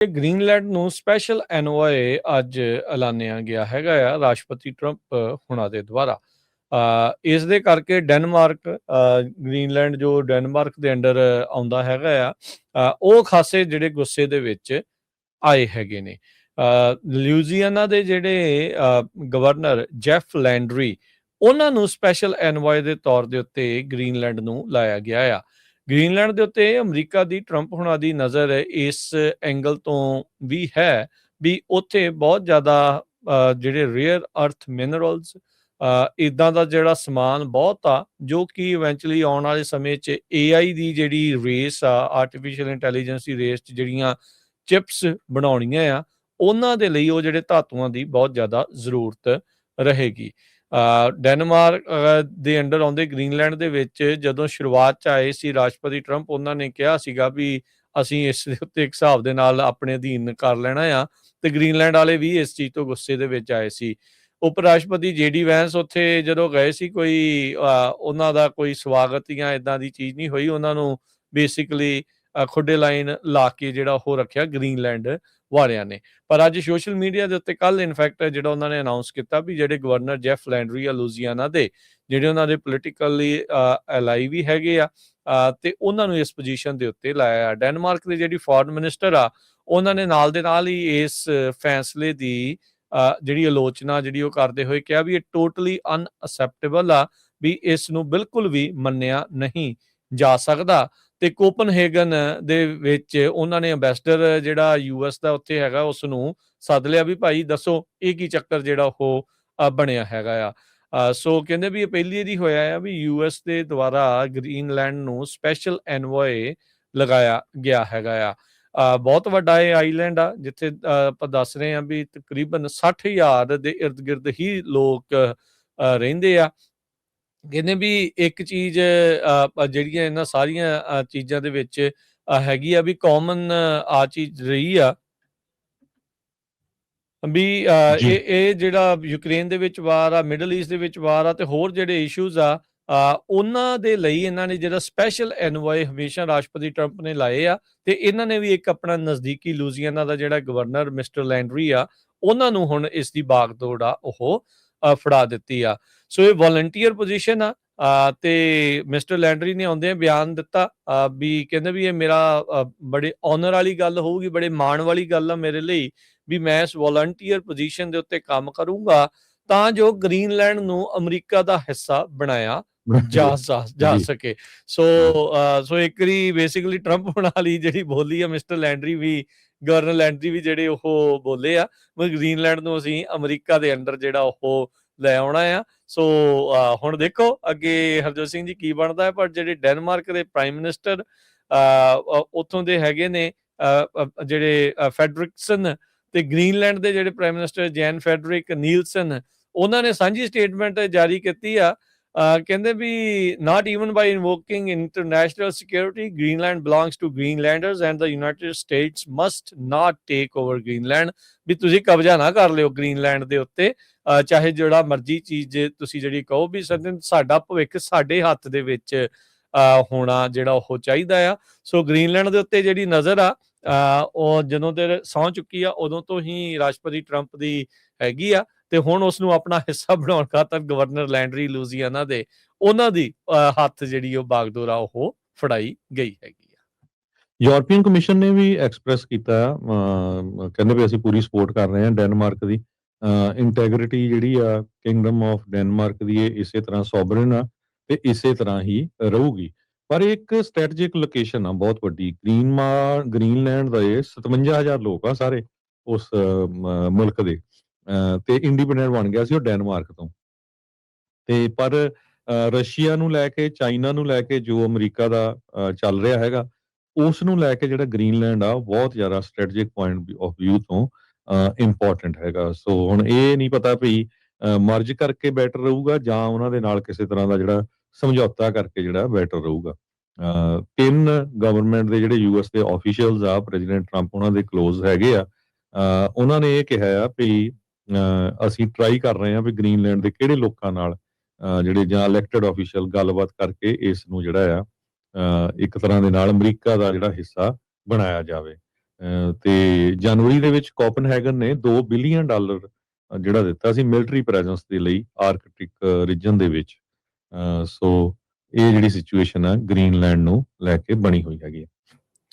Greenland ਨੂੰ special ਐਨਓਏ ਅੱਜ ਐਲਾਨਿਆ ਗਿਆ ਹੈਗਾ ਆ ਰਾਸ਼ਟਰਪਤੀ ਟਰੰਪ ਹੁਣਾਂ ਦੇ ਦੁਆਰਾ। ਇਸ ਦੇ ਕਰਕੇ ਡੈਨਮਾਰਕ, ਗ੍ਰੀਨਲੈਂਡ ਜੋ ਡੈਨਮਾਰਕ ਦੇ ਅੰਡਰ ਆਉਂਦਾ ਹੈਗਾ ਆ, ਉਹ ਖਾਸੇ ਜਿਹੜੇ ਗੁੱਸੇ ਦੇ ਵਿੱਚ ਆਏ ਹੈਗੇ ਨੇ। ਲੂਈਜ਼ੀਆਨਾ ਦੇ ਜਿਹੜੇ ਗਵਰਨਰ ਜੈਫ ਲੈਂਡਰੀ, ਉਹਨਾਂ ਨੂੰ ਸਪੈਸ਼ਲ ਐਨਵਾਏ ਦੇ ਤੌਰ ਦੇ ਉੱਤੇ ਗ੍ਰੀਨਲੈਂਡ ਨੂੰ ਲਾਇਆ ਗਿਆ ਆ। ਗ੍ਰੀਨਲੈਂਡ ਦੇ ਉੱਤੇ ਅਮਰੀਕਾ ਦੀ, ਟਰੰਪ ਹੁਣਾਂ ਦੀ ਨਜ਼ਰ ਇਸ ਐਂਗਲ ਤੋਂ ਵੀ ਹੈ ਵੀ ਉੱਥੇ ਬਹੁਤ ਜ਼ਿਆਦਾ ਜਿਹੜੇ ਰੇਅਰ ਅਰਥ ਮਿਨਰਲਸ, ਇੱਦਾਂ ਦਾ ਜਿਹੜਾ ਸਮਾਨ ਬਹੁਤ ਆ, ਜੋ ਕਿ ਇਵੈਂਚੁਅਲੀ ਆਉਣ ਵਾਲੇ ਸਮੇਂ 'ਚ AI ਦੀ ਜਿਹੜੀ ਰੇਸ ਆ, ਆਰਟੀਫਿਸ਼ੀਅਲ ਇੰਟੈਲੀਜੈਂਸ ਦੀ ਰੇਸ 'ਚ ਜਿਹੜੀਆਂ ਚਿਪਸ ਬਣਾਉਣੀਆਂ ਆ, ਉਹਨਾਂ ਦੇ ਲਈ ਉਹ ਜਿਹੜੇ ਧਾਤੂਆਂ ਦੀ ਬਹੁਤ ਜ਼ਿਆਦਾ ਜ਼ਰੂਰਤ ਰਹੇਗੀ। ਡੈਨਮਾਰਕ ਦੇ ਅੰਡਰ ਆਉਂਦੇ ਗ੍ਰੀਨਲੈਂਡ ਦੇ ਵਿੱਚ ਜਦੋਂ ਸ਼ੁਰੂਆਤ 'ਚ ਆਏ ਸੀ ਰਾਸ਼ਟਰਪਤੀ ਟਰੰਪ, ਉਹਨਾਂ ਨੇ ਕਿਹਾ ਸੀਗਾ ਵੀ ਅਸੀਂ ਇਸ ਦੇ ਉੱਤੇ ਇੱਕ ਹਿਸਾਬ ਦੇ ਨਾਲ ਆਪਣੇ ਅਧੀਨ ਕਰ ਲੈਣਾ ਆ, ਤੇ ਗ੍ਰੀਨਲੈਂਡ ਵਾਲੇ ਵੀ ਇਸ ਚੀਜ਼ ਤੋਂ ਗੁੱਸੇ ਦੇ ਵਿੱਚ ਆਏ ਸੀ। ਉਪ ਰਾਸ਼ਟਰਪਤੀ JD ਵੈਂਸ ਉੱਥੇ ਜਦੋਂ ਗਏ ਸੀ, ਕੋਈ ਉਹਨਾਂ ਦਾ ਕੋਈ ਸਵਾਗਤ ਜਾਂ ਇੱਦਾਂ ਦੀ ਚੀਜ਼ ਨਹੀਂ ਹੋਈ। ਉਹਨਾਂ ਨੂੰ ਬੇਸਿਕਲੀ ਖੁੱਡੇ ਲਾਈਨ ਲਾ ਕੇ ਜਿਹੜਾ ਉਹ ਰੱਖਿਆ ਗ੍ਰੀਨਲੈਂਡ ਵਾਲਿਆਂ ਨੇ। ਪਰ ਅੱਜ ਸੋਸ਼ਲ ਮੀਡੀਆ ਦੇ ਉੱਤੇ ਕੱਲ ਇਨਫੈਕਟ ਜਿਹੜਾ ਉਹਨਾਂ ਨੇ ਅਨਾਊਂਸ ਕੀਤਾ ਵੀ ਜਿਹੜੇ ਗਵਰਨਰ ਜੈਫ ਲੈਂਡਰੀ ਆ ਲੂਜ਼ੀਆਨਾ ਦੇ, ਜਿਹੜੇ ਉਹਨਾਂ ਦੇ ਪੋਲੀਟੀਕਲੀ ਐਲਾਈ ਵੀ ਹੈਗੇ ਆ, ਤੇ ਉਹਨਾਂ ਨੂੰ ਇਸ ਪੋਜੀਸ਼ਨ ਦੇ ਉੱਤੇ ਲਾਇਆ। ਡੈਨਮਾਰਕ ਦੇ ਜਿਹੜੀ ਫੋਰਨ ਮਿਨਿਸਟਰ ਆ, ਉਹਨਾਂ ਨੇ ਨਾਲ ਦੇ ਨਾਲ ਹੀ ਇਸ ਫੈਸਲੇ ਦੀ ਜਿਹੜੀ ਆਲੋਚਨਾ ਜਿਹੜੀ ਉਹ ਕਰਦੇ ਹੋਏ ਕਿਹਾ ਵੀ ਇਹ ਟੋਟਲੀ ਅਨਅਸੈਪਟੇਬਲ ਆ, ਵੀ ਇਸ ਨੂੰ ਬਿਲਕੁਲ ਵੀ ਮੰਨਿਆ ਨਹੀਂ ਜਾ ਸਕਦਾ। ਤੇ ਕੋਪਨਹੇਗਨ ਦੇ ਵਿੱਚ ਉਹਨਾਂ ਨੇ ਅੰਬੈਸਡਰ ਜਿਹੜਾ US ਦਾ ਉੱਥੇ ਹੈਗਾ, ਉਸ ਨੂੰ ਸੱਦ ਲਿਆ ਵੀ ਭਾਈ ਦੱਸੋ ਇਹ ਕੀ ਚੱਕਰ ਜਿਹੜਾ ਉਹ ਬਣਿਆ ਹੈਗਾ ਆ। ਸੋ ਕਹਿੰਦੇ ਵੀ ਇਹ ਪਹਿਲੀ ਵਾਰੀ ਹੋਇਆ ਆ ਵੀ US ਦੇ ਦੁਆਰਾ ਗ੍ਰੀਨਲੈਂਡ ਨੂੰ ਸਪੈਸ਼ਲ ਐਨਵੋਏ ਲਗਾਇਆ ਗਿਆ ਹੈਗਾ ਆ। ਬਹੁਤ ਵੱਡਾ ਇਹ ਆਈਲੈਂਡ ਆ, ਜਿੱਥੇ ਆਪਾਂ ਦੱਸ ਰਹੇ ਹਾਂ ਵੀ ਤਕਰੀਬਨ 60,000 ਦੇ ਇਰਦ ਗਿਰਦ ਹੀ ਲੋਕ ਰਹਿੰਦੇ ਆ। ਕਹਿੰਦੇ ਵੀ ਇੱਕ ਚੀਜ਼ ਜਿਹੜੀਆਂ ਇਹਨਾਂ ਸਾਰੀਆਂ ਚੀਜ਼ਾਂ ਦੇ ਵਿੱਚ ਹੈਗੀ ਆ ਵੀ ਕਾਮਨ ਆ ਚੀਜ਼ ਰਹੀ ਆ ਵੀ ਇਹ ਜਿਹੜਾ ਯੂਕਰੇਨ ਦੇ ਵਿੱਚ ਵਾਰ ਆ, ਮਿਡਲ ਈਸਟ ਦੇ ਵਿੱਚ ਵਾਰ ਆ, ਤੇ ਹੋਰ ਜਿਹੜੇ ਇਸ਼ੂਜ਼ ਆ, ਉਹਨਾਂ ਦੇ ਲਈ ਇਹਨਾਂ ਨੇ ਜਿਹੜਾ ਸਪੈਸ਼ਲ ਐਨਵੋਏ ਹਮੇਸ਼ਾ ਰਾਸ਼ਟਰਪਤੀ ਟਰੰਪ ਨੇ ਲਾਏ ਆ। ਤੇ ਇਹਨਾਂ ਨੇ ਵੀ ਇੱਕ ਆਪਣਾ ਨਜ਼ਦੀਕੀ ਲੂਜ਼ੀਆਨਾ ਦਾ ਜਿਹੜਾ ਗਵਰਨਰ ਮਿਸਟਰ ਲੈਂਡਰੀ ਆ, ਉਹਨਾਂ ਨੂੰ ਹੁਣ ਇਸ ਦੀ ਬਾਗਡੋਰ ਆ ਉਹ ਫੜਾ ਦਿੱਤੀ ਆ। ਸੋ ਇਹ ਵੋਲੰਟੀਅਰ ਪੋਜੀਸ਼ਨ ਆ। ਤੇ ਮਿਸਟਰ ਲੈਂਡਰੀ ਨੇ ਆਉਂਦੇ ਬਿਆਨ ਦਿੱਤਾ ਵੀ ਕਹਿੰਦੇ ਵੀ ਇਹ ਮੇਰਾ ਬੜੇ ਆਨਰ ਵਾਲੀ ਗੱਲ ਹੋਊਗੀ, ਬੜੇ ਮਾਣ ਵਾਲੀ ਗੱਲ ਆ ਮੇਰੇ ਲਈ ਵੀ ਮੈਂ ਇਸ ਵੋਲੰਟੀਅਰ ਪੋਜੀਸ਼ਨ ਦੇ ਉੱਤੇ ਕੰਮ ਕਰੂੰਗਾ ਤਾਂ ਜੋ ਗ੍ਰੀਨਲੈਂਡ ਨੂੰ ਅਮਰੀਕਾ ਦਾ ਹਿੱਸਾ ਬਣਾਇਆ ਜਾ ਸਕੇ। ਸੋ ਇੱਕ ਵਾਰੀ ਬੇਸਿਕਲੀ ਟਰੰਪ ਹੋਣ ਵਾਲੀ ਜਿਹੜੀ ਬੋਲੀ ਆ ਮਿਸਟਰ ਲੈਂਡਰੀ ਵੀ, ਗਵਰਨਰ ਲੈਂਡਰੀ ਵੀ ਜਿਹੜੇ ਉਹ ਬੋਲੇ ਆ ਗ੍ਰੀਨਲੈਂਡ ਨੂੰ ਅਸੀਂ ਅਮਰੀਕਾ ਦੇ ਅੰਡਰ ਜਿਹੜਾ ਉਹ ਲੈ ਆਉਣਾ ਆ। ਸੋ ਹੁਣ ਦੇਖੋ ਅੱਗੇ ਹਰਜੋਤ ਸਿੰਘ ਜੀ ਕੀ ਬਣਦਾ ਹੈ। ਪਰ ਜਿਹੜੇ ਡੈਨਮਾਰਕ ਦੇ ਪ੍ਰਾਈਮ ਮਿਨਿਸਟਰ ਉੱਥੋਂ ਦੇ ਹੈਗੇ ਨੇ ਜਿਹੜੇ ਫੈਡਰਿਕਸਨ, ਤੇ ਗ੍ਰੀਨਲੈਂਡ ਦੇ ਜਿਹੜੇ prime minister Jens Frederik Nielsen, ਉਹਨਾਂ ਨੇ ਸਾਂਝੀ ਸਟੇਟਮੈਂਟ ਜਾਰੀ ਕੀਤੀ ਆ। ਕਹਿੰਦੇ we not even by invoking international security, Greenland belongs to Greenlanders and the United States must not take over Greenland. ਵੀ ਤੁਸੀਂ ਕਬਜ਼ਾ ਨਾ ਕਰ ਲਿਓ ਗ੍ਰੀਨਲੈਂਡ ਦੇ ਉੱਤੇ, ਚਾਹੇ ਜਿਹੜਾ ਮਰਜ਼ੀ ਚੀਜ਼ ਤੁਸੀਂ ਜਿਹੜੀ ਕਹੋ ਵੀ ਸਾਡਾ ਭਵਿੱਖ ਸਾਡੇ ਹੱਥ ਦੇ ਵਿੱਚ ਹੋਣਾ ਜਿਹੜਾ ਉਹ ਚਾਹੀਦਾ ਆ। ਸੋ ਗ੍ਰੀਨਲੈਂਡ ਦੇ ਉੱਤੇ ਜਿਹੜੀ ਨਜ਼ਰ ਆ ਉਹ ਜਦੋਂ ਤੇ ਸਹੁੰ ਚੁੱਕੀ ਆ ਉਦੋਂ ਤੋਂ ਹੀ ਰਾਸ਼ਟਰਪਤੀ ਟਰੰਪ ਦੀ ਹੈਗੀ ਆ। ਤੇ ਹੁਣ ਉਸ ਨੂੰ ਆਪਣਾ ਹਿੱਸਾ ਬਣਾਉਣ ਖਾਤਰ ਗਵਰਨਰ ਲੈਂਡਰੀ ਲੂਜ਼ੀਆਨਾ ਦੇ, ਉਹਨਾਂ ਦੀ ਹੱਥ ਜਿਹੜੀ ਉਹ ਬਾਗਡੋਰ ਆ ਉਹ ਫੜਾਈ ਗਈ ਹੈਗੀ ਆ। ਯੂਰਪੀਅਨ ਕਮਿਸ਼ਨ ਨੇ ਵੀ ਐਕਸਪ੍ਰੈਸ ਕੀਤਾ, ਕਹਿੰਦੇ ਵੀ ਅਸੀਂ ਪੂਰੀ ਸਪੋਰਟ ਕਰ ਰਹੇ ਹਾਂ ਡੈਨਮਾਰਕ ਦੀ ਇੰਟੈਗ੍ਰਿਟੀ ਜਿਹੜੀ ਆ ਕਿੰਗਡਮ ਆਫ ਡੈਨਮਾਰਕ ਦੀ, ਇਹ ਇਸੇ ਤਰ੍ਹਾਂ ਸੋਵਰਨ ਆ ਤੇ ਇਸੇ ਤਰ੍ਹਾਂ ਹੀ ਰਹੂਗੀ। ਪਰ ਇੱਕ ਸਟ੍ਰੈਟਜਿਕ ਲੋਕੇਸ਼ਨ ਆ ਬਹੁਤ ਵੱਡੀ, ਗ੍ਰੀਨਲੈਂਡ ਦੇ 57,000 ਲੋਕ ਆ ਸਾਰੇ ਉਸ ਮੁਲਕ ਦੇ, ਤੇ ਇੰਡੀਪੈਂਡੈਂਟ ਬਣ ਗਿਆ ਸੀ ਉਹ ਡੈਨਮਾਰਕ ਤੋਂ। ਤੇ ਪਰ ਰਸ਼ੀਆ ਨੂੰ ਲੈ ਕੇ, ਚਾਈਨਾ ਨੂੰ ਲੈ ਕੇ ਜੋ ਅਮਰੀਕਾ ਦਾ ਚੱਲ ਰਿਹਾ ਹੈਗਾ, ਉਸ ਨੂੰ ਲੈ ਕੇ ਜਿਹੜਾ ਗ੍ਰੀਨਲੈਂਡ ਆ ਬਹੁਤ ਜ਼ਿਆਦਾ ਸਟ੍ਰੈਟਜਿਕ ਪੁਆਇੰਟ ਆਫ ਵਿਊ ਤੋਂ ਇੰਪੋਰਟੈਂਟ ਹੈਗਾ। ਸੋ ਹੁਣ ਇਹ ਨਹੀਂ ਪਤਾ ਵੀ ਮਰਜ ਕਰਕੇ ਬੈਟਰ ਰਹੂਗਾ ਜਾਂ ਉਹਨਾਂ ਦੇ ਨਾਲ ਕਿਸੇ ਤਰ੍ਹਾਂ ਦਾ ਜਿਹੜਾ ਸਮਝੌਤਾ ਕਰਕੇ ਜਿਹੜਾ ਬੈਟਰ ਰਹੂਗਾ। ਤਿੰਨ ਗਵਰਨਮੈਂਟ ਦੇ ਜਿਹੜੇ US ਦੇ ਆਫੀਸ਼ੀਅਲਸ ਆ, ਪ੍ਰੈਜ਼ੀਡੈਂਟ ਟਰੰਪ ਉਹਨਾਂ ਦੇ ਕਲੋਜ਼ ਹੈਗੇ ਆ, ਉਹਨਾਂ ਨੇ ਇਹ ਕਿਹਾ ਆ ਵੀ ਅਸੀਂ ਟਰਾਈ ਕਰ ਰਹੇ ਹਾਂ ਵੀ ਗ੍ਰੀਨਲੈਂਡ ਦੇ ਕਿਹੜੇ ਲੋਕਾਂ ਨਾਲ ਜਿਹੜੇ ਜਾਂ ਇਲੈਕਟਡ ਆਫੀਸ਼ੀਅਲ ਗੱਲਬਾਤ ਕਰਕੇ ਇਸ ਨੂੰ ਜਿਹੜਾ ਆ ਇੱਕ ਤਰ੍ਹਾਂ ਦੇ ਨਾਲ ਅਮਰੀਕਾ ਦਾ ਜਿਹੜਾ ਹਿੱਸਾ ਬਣਾਇਆ ਜਾਵੇ। ਤੇ ਜਨਵਰੀ ਦੇ ਵਿੱਚ ਕੋਪਨਹੈਗਨ ਨੇ $2 ਬਿਲੀਅਨ ਜਿਹੜਾ ਦਿੱਤਾ ਸੀ ਮਿਲਟਰੀ ਪ੍ਰੈਜ਼ੈਂਸ ਦੇ ਲਈ ਆਰਕਟਿਕ ਰੀਜਨ ਦੇ ਵਿੱਚ। ਸੋ ਇਹ ਜਿਹੜੀ ਸਿਚੁਏਸ਼ਨ ਆ ਗ੍ਰੀਨਲੈਂਡ ਨੂੰ ਲੈ ਕੇ ਬਣੀ ਹੋਈ ਹੈਗੀ ਹੈ।